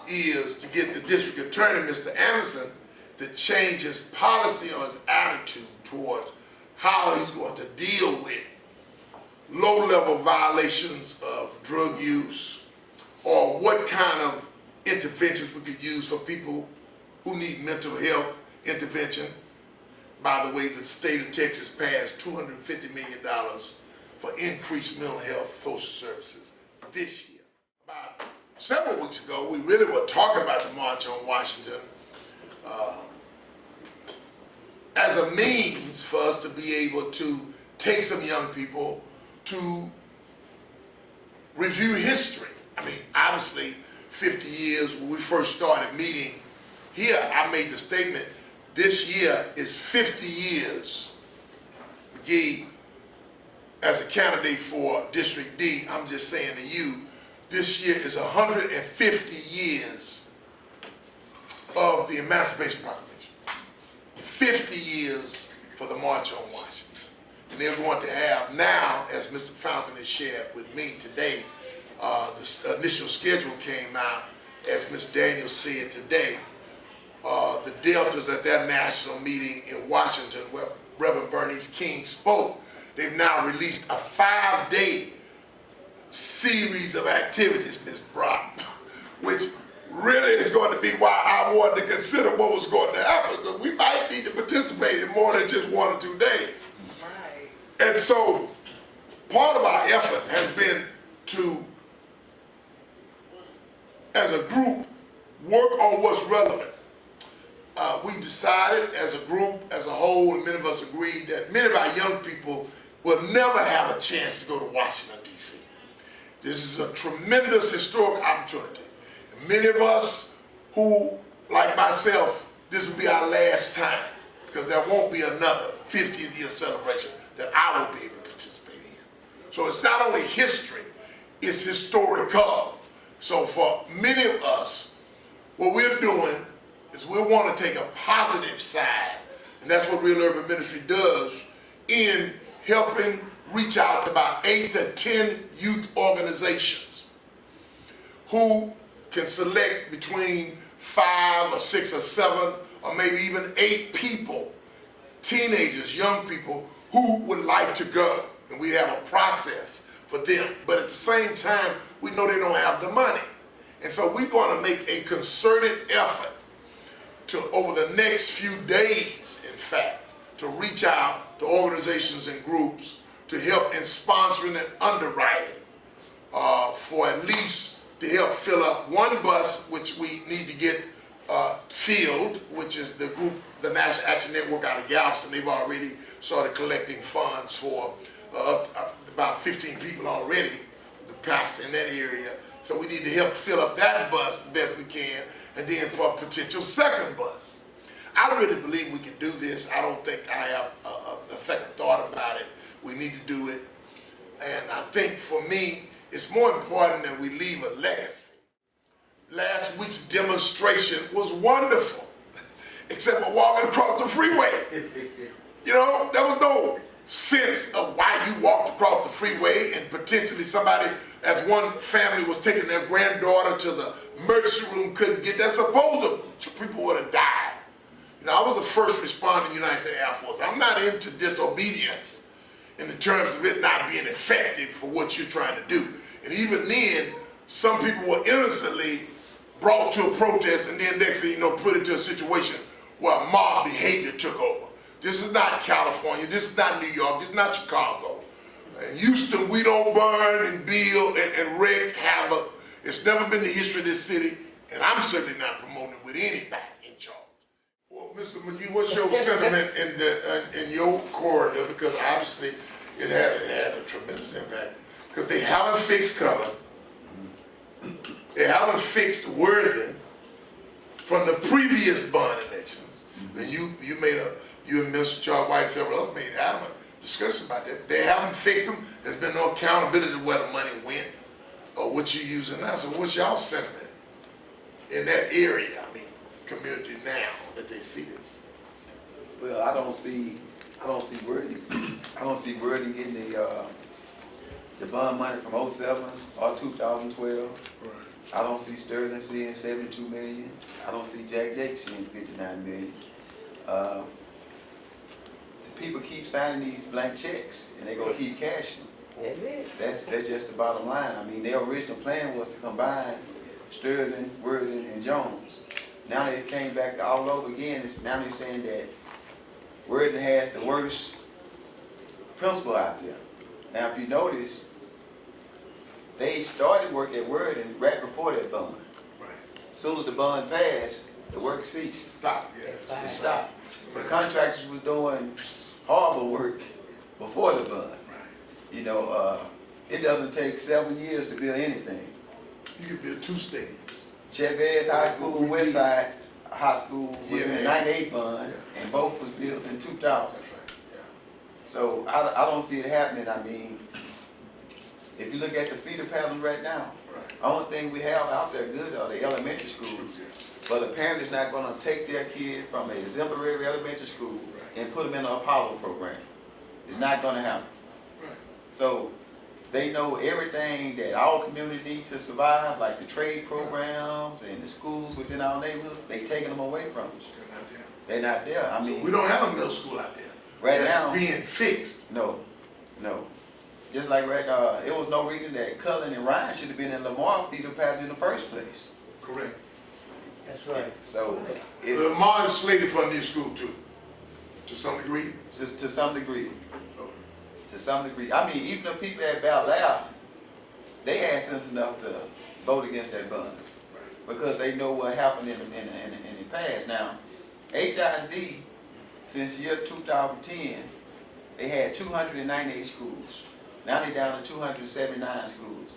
is to get the district attorney, Mr. Anderson, to change his policy or his attitude towards how he's going to deal with low-level violations of drug use, or what kind of interventions we could use for people who need mental health intervention. By the way, the state of Texas passed $250 million for increased mental health social services this year. About several weeks ago, we really were talking about the March on Washington as a means for us to be able to take some young people to review history. I mean, obviously, 50 years when we first started meeting here, I made the statement, this year is 50 years. McGee, as a candidate for District D, I'm just saying to you, this year is 150 years of the Emancipation Proclamation. 50 years for the March on Washington. And they're going to have now, as Mr. Fountain has shared with me today, the initial schedule came out, as Ms. Daniels said today, the Deltas at their national meeting in Washington, where Reverend Bernice King spoke, they've now released a 5-day series of activities, Ms. Brock, which really is going to be why I wanted to consider what was going to happen, because we might need to participate in more than just 1 or 2 days. Right. And so part of our effort has been to, as a group, work on what's relevant. We decided as a group, as a whole, and many of us agreed that many of our young people will never have a chance to go to Washington, D.C. This is a tremendous historic opportunity. And many of us who, like myself, this will be our last time, because there won't be another 50th year celebration that I will be able to participate in. So it's not only history, it's historical. So for many of us, what we're doing is we want to take a positive side, and that's what Real Urban Ministry does in helping reach out to about 8 to 10 youth organizations who can select between 5 or 6 or 7 or maybe even 8 people, teenagers, young people who would like to go, and we have a process for them. But at the same time, we know they don't have the money, and so we're going to make a concerted effort to, over the next few days, in fact, to reach out to organizations and groups to help in sponsoring and underwriting for at least to help fill up 1 bus, which we need to get filled, which is the group, the National Action Network out of Galveston. They've already started collecting funds for about 15 people already, the pastor in that area. So we need to help fill up that bus the best we can, and then for a potential 2nd bus. I really believe we can do this. I don't think I have a second thought about it. We need to do it. And I think for me, it's more important that we leave a legacy. Last week's demonstration was wonderful, except for walking across the freeway. You know, there was no sense of why you walked across the freeway, and potentially somebody, as one family was taking their granddaughter to the emergency room, couldn't get there. Suppose people would have died. You know, I was a first responder in the United States Air Force. I'm not into disobedience in the terms of it not being effective for what you're trying to do. And even then, some people were innocently brought to a protest, and then next thing you know, put into a situation where mob behavior took over. This is not California, this is not New York, this is not Chicago. In Houston, we don't burn and build and wreak havoc. It's never been the history of this city, and I'm certainly not promoting it with anybody in charge. Well, Mr. McGee, what's your sentiment in your corridor? Because obviously it had a tremendous impact. Because they haven't fixed color, they haven't fixed Worthing from the previous bond elections. And you and Mr. Charles White, several others made adamant discussion about that. They haven't fixed them. There's been no accountability to where the money went or what you're using now. So what's y'all sentiment in that area, I mean, community now that they see this? Well, I don't see Worthing. I don't see Worthing getting the bond money from 07 or 2012. Right. I don't see Sterling seeing 72 million. I don't see Jack Yates seeing 59 million. People keep signing these blank checks and they're gonna keep cashing them. That's it. That's just the bottom line. I mean, their original plan was to combine Sterling, Worthing, and Jones. Now they came back all over again. Now they're saying that Worthing has the worst principal out there. Now, if you notice, they started work at Worthing right before that bond. Right. As soon as the bond passed, the work ceased. Stop, yeah. It stopped. The contractors was doing horrible work before the bond. Right. You know, it doesn't take 7 years to build anything. You can build 2 stadiums. Chavez High School, Westside High School was in the Yeah. 98 bond, and both was built in 2000. That's right, yeah. So I don't see it happening. I mean, if you look at the feeder patterns right now, Right. the only thing we have out there good are the elementary schools. Yeah. But the parent is not going to take their kid from an exemplary elementary school Right. and put them in an Apollo program. It's not going to happen. Right. So they know everything that our community needs to survive, like the trade programs and the schools within our neighborhoods. They taking them away from us. They're not there. They're not there. I mean, We don't have a middle school out there. Right That's now- being fixed. no. Just like right now, it was no reason that Cullen and Ryan should have been in Lamar feeder pattern in the first place. Correct. That's right. So it's Lamar is slated for a new school too, to some degree. just to some degree. Okay. To some degree. I mean, even the people at Bel-Air, they had sense enough to vote against that bond Right. because they know what happened in the past. Now, HISD, since year 2010, they had 298 schools. Now they're down to 279 schools,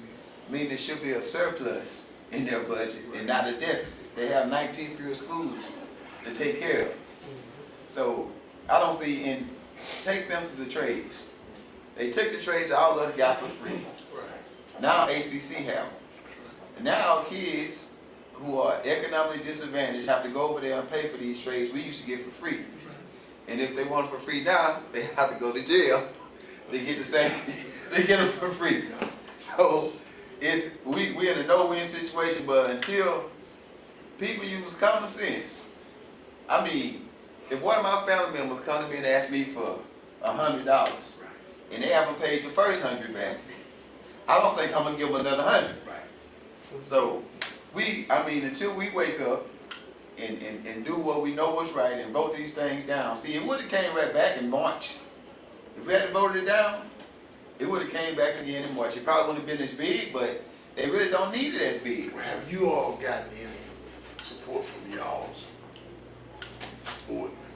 meaning there should be a surplus in their budget and not a deficit. They have 19 fewer schools to take care of. So I don't see, and take fences of trades. They took the trades all of us got for free. Right. Now ACC have them. And now our kids who are economically disadvantaged have to go over there and pay for these trades we used to get for free. And if they want it for free now, they have to go to jail. They get the same, they get it for free. So we in a no-win situation, but until people use common sense. I mean, if one of my family members come to me and ask me for $100 and they haven't paid the first 100 back, I don't think I'm gonna give them another 100. Right. So until we wake up and do what we know was right and vote these things down. See, it would have came right back in March. If we had voted it down, it would have came back again in March. It probably wouldn't have been as big, but they really don't need it as big. Well, have you all gotten any support from y'all's board members?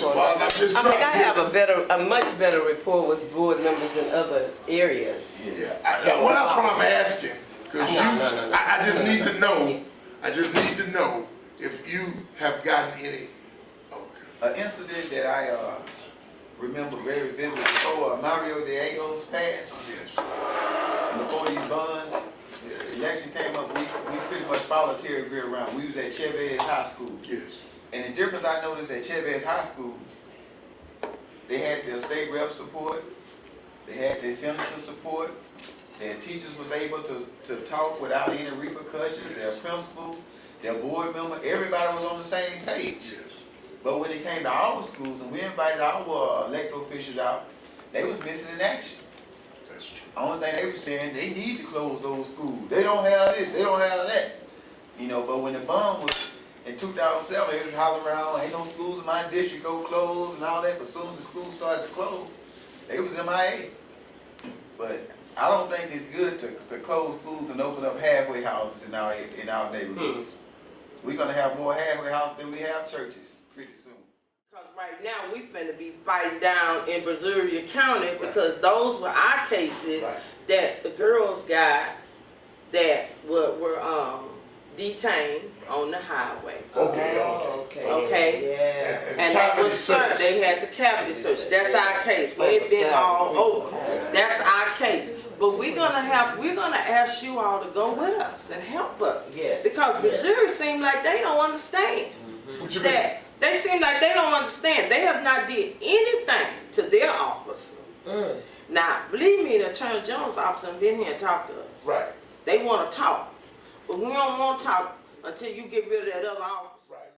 Well, I'm just I mean, I trying to have a much better rapport with board members in other areas. Yeah, well, that's what I'm asking. Because No. I just need to know. I just need to know if you have gotten any. Okay. An incident that I remember very vividly before Mario Diego's passed, Yes. and before these bonds, Yes. the election came up, we pretty much followed Terry Greer around. We was at Chavez High School. Yes. And the difference I noticed at Chavez High School, they had their state rep support, they had their senator support, their teachers was able to talk without any repercussions, their principal, their board member, everybody was on the same page. Yes. But when it came to our schools and we invited our elected officials out, they was missing in action. That's true. The only thing they were saying, they need to close those schools. They don't have this, they don't have that. You know, but when the bond was in 2007, they was hollering around, ain't no schools in my district go close and all that. But as soon as the schools started to close, they was MIA. But I don't think it's good to close schools and open up halfway houses in our neighborhoods. We're gonna have more halfway houses than we have churches pretty soon. Because right now we finna be fighting down in Brazoria County because those were our cases Right. that the girls got that were detained on the highway. Okay. Okay. Yeah. And that was searched. They had the cavity search. That's our case. Where it's been all over. That's our case. But we're gonna ask you all to go with us and help us. Yes. Because Missouri seems like they don't understand What you mean? that. They seem like they don't understand. They have not did anything to their officer Now, believe me, the Attorney General's office done been here and talked to us. Right. They want to talk, but we don't want to talk until you get rid of that other office. Right.